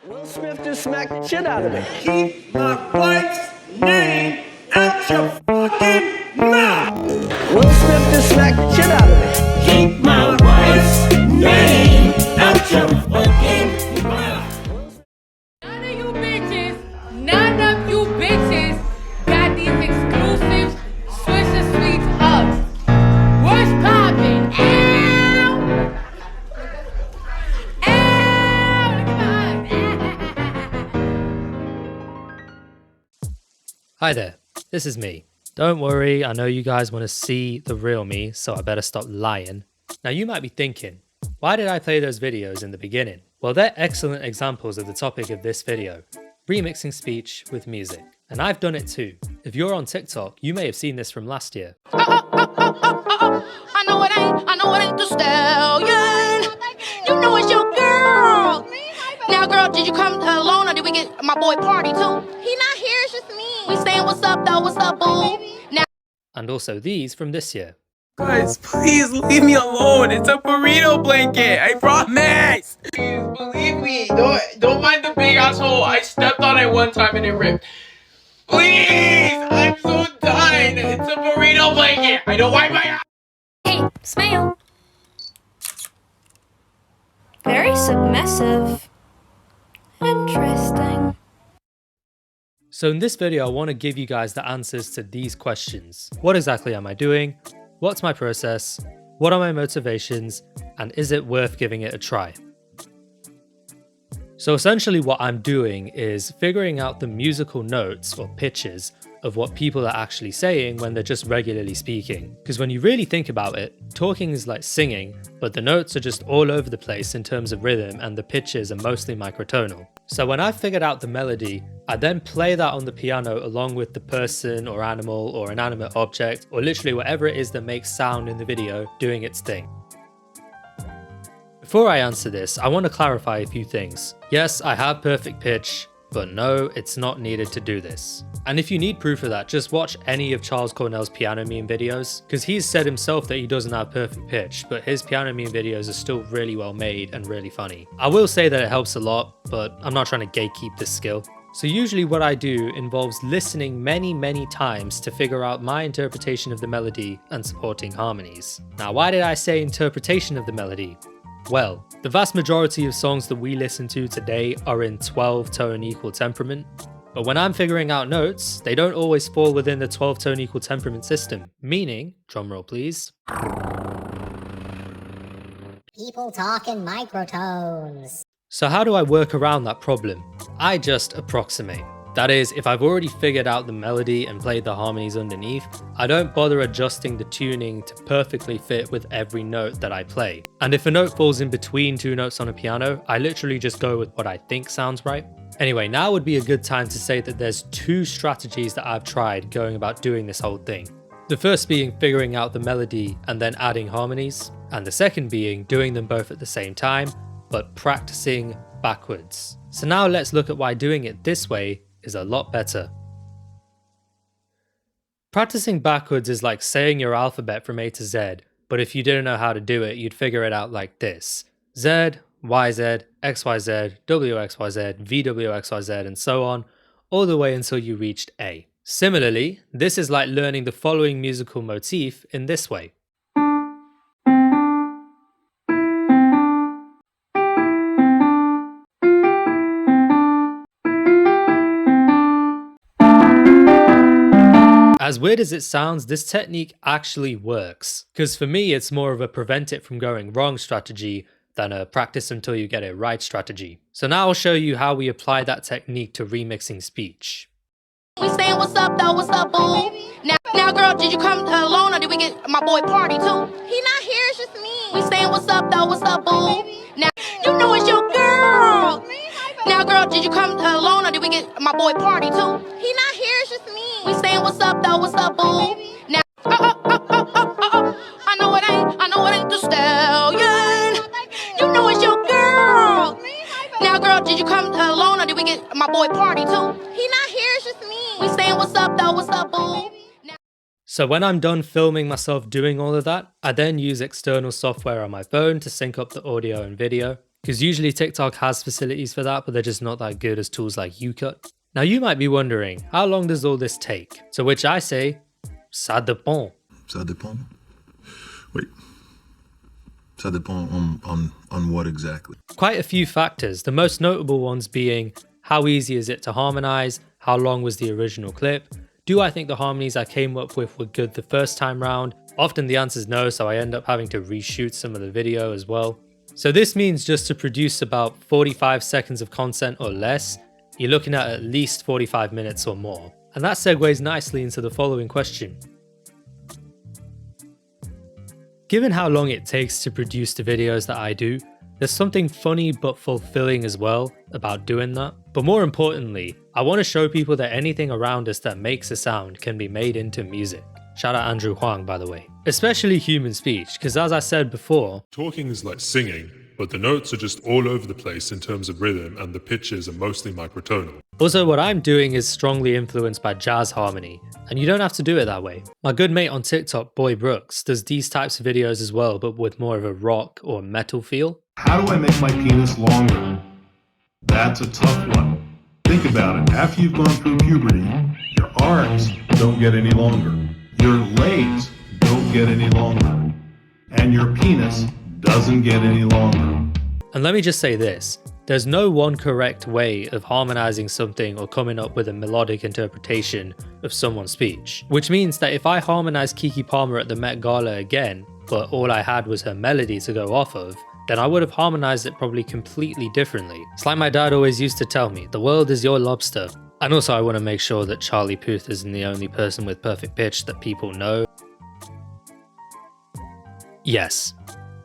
Will Smith just smacked the shit out of me. Keep my wife's name out your fucking mouth. Will Smith just smacked the shit out of me. Keep my wife's name out your fucking mouth. None of you bitches got these exclusive Swisher Sweets hugs. What's poppin'? Ow! Hi there, this is me. Don't worry, I know you guys want to see the real me, so I better stop lying. Now you might be thinking, why did I play those videos in the beginning? Well, they're excellent examples of the topic of this video, remixing speech with music. And I've done it too. If you're on TikTok, you may have seen this from last year. I know it ain't the stallion. You know it's your girl. Now, girl, did you come alone or did we get my boy Party too? He not here, it's just me. We saying what's up though, what's up, boo? Now. And also these from this year. Guys, please leave me alone. It's a burrito blanket. I promise. Please believe me. Don't mind the big asshole. I stepped on it one time and it ripped. Please, I'm so done. It's a burrito blanket. I don't wipe my ass. Hey, smile. Very submissive. Interesting. So in this video, I want to give you guys the answers to these questions. What exactly am I doing? What's my process? What are my motivations? And is it worth giving it a try? So essentially what I'm doing is figuring out the musical notes or pitches of what people are actually saying when they're just regularly speaking. Because when you really think about it, talking is like singing, but the notes are just all over the place in terms of rhythm and the pitches are mostly microtonal. So when I've figured out the melody, I then play that on the piano along with the person or animal or inanimate object or literally whatever it is that makes sound in the video doing its thing. Before I answer this, I want to clarify a few things. Yes, I have perfect pitch, but no, it's not needed to do this. And if you need proof of that, just watch any of Charles Cornell's piano meme videos, because he's said himself that he doesn't have perfect pitch, but his piano meme videos are still really well made and really funny. I will say that it helps a lot, but I'm not trying to gatekeep this skill. So usually what I do involves listening many times to figure out my interpretation of the melody and supporting harmonies. Now, why did I say interpretation of the melody? Well, the vast majority of songs that we listen to today are in 12-tone equal temperament, but when I'm figuring out notes, they don't always fall within the 12-tone equal temperament system, meaning, drumroll please, people talk in microtones. So how do I work around that problem? I just approximate. That is, if I've already figured out the melody and played the harmonies underneath, I don't bother adjusting the tuning to perfectly fit with every note that I play. And if a note falls in between two notes on a piano, I literally just go with what I think sounds right. Anyway, now would be a good time to say that there's two strategies that I've tried going about doing this whole thing. The first being figuring out the melody and then adding harmonies, and the second being doing them both at the same time, but practicing backwards. So now let's look at why doing it this way is a lot better. Practicing backwards is like saying your alphabet from A to Z, but if you didn't know how to do it, you'd figure it out like this. Z, YZ, XYZ, WXYZ, VWXYZ, and so on, all the way until you reached A. Similarly, this is like learning the following musical motif in this way. As weird as it sounds, this technique actually works, because for me it's more of a prevent it from going wrong strategy than a practice until you get it right strategy. So now I'll show you how we apply that technique to remixing speech. We saying what's up though, what's up, boo? Now, girl, did you come alone or did we get my boy Party too? He not here, it's just me. We saying what's up though, what's up, boo? Now, you know it's your girl. Now, girl, did you come alone or did we get my boy Party too? He not here, it's just me. We saying what's up though, what's up, boo? Now, I know it ain't the stallion. You know it's your girl. Now, girl, did you come alone or did we get my boy Party too? He not here, it's just me. We saying what's up though, what's up, boo? So when I'm done filming myself doing all of that, I then use external software on my phone to sync up the audio and video. because usually TikTok has facilities for that, but they're just not that good as tools like YouCut. Now you might be wondering, how long does all this take? To which I say, ça dépend. Ça dépend? Wait. Ça dépend on what exactly? Quite a few factors, the most notable ones being how easy is it to harmonize, how long was the original clip, do I think the harmonies I came up with were good the first time round? Often the answer is no, so I end up having to reshoot some of the video as well. So this means just to produce about 45 seconds of content or less, you're looking at least 45 minutes or more. And that segues nicely into the following question. Given how long it takes to produce the videos that I do, there's something funny but fulfilling as well about doing that. But more importantly, I want to show people that anything around us that makes a sound can be made into music. Shout out Andrew Huang, by the way. Especially human speech, because as I said before, talking is like singing, but the notes are just all over the place in terms of rhythm and the pitches are mostly microtonal. Also, what I'm doing is strongly influenced by jazz harmony, and you don't have to do it that way. My good mate on TikTok, Boy Brooks, does these types of videos as well, but with more of a rock or metal feel. How do I make my penis longer? That's a tough one. Think about it. After you've gone through puberty, your arms don't get any longer. Your legs don't get any longer. And your penis doesn't get any longer. And let me just say this. There's no one correct way of harmonizing something or coming up with a melodic interpretation of someone's speech. Which means that if I harmonize Keke Palmer at the Met Gala again, but all I had was her melody to go off of, then I would have harmonized it probably completely differently. It's like my dad always used to tell me, the world is your lobster. And also I want to make sure that Charlie Puth isn't the only person with perfect pitch that people know. Yes.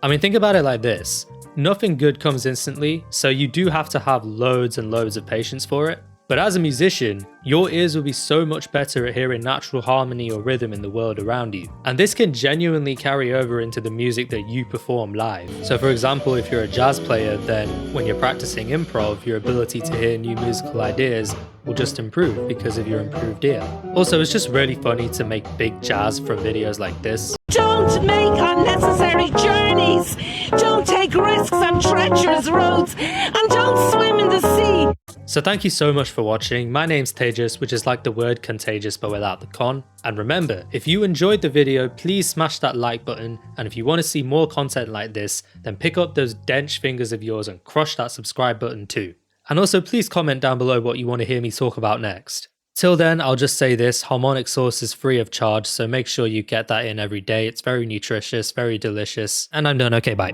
I mean, think about it like this. Nothing good comes instantly, so you do have to have loads and loads of patience for it. But as a musician, your ears will be so much better at hearing natural harmony or rhythm in the world around you. And this can genuinely carry over into the music that you perform live. So for example, if you're a jazz player, then when you're practicing improv, your ability to hear new musical ideas will just improve because of your improved ear. Also, it's just really funny to make big jazz from videos like this. Don't make unnecessary journeys. Don't take risks on treacherous roads. And don't swim in the sea. So thank you so much for watching. My name's Tejas, which is like the word contagious but without the con. And remember, if you enjoyed the video, please smash that like button. And if you want to see more content like this, then pick up those dense fingers of yours and crush that subscribe button too. And also please comment down below what you want to hear me talk about next. Till then, I'll just say this, harmonic sauce is free of charge, so make sure you get that in every day. It's very nutritious, very delicious, and I'm done. Okay, bye.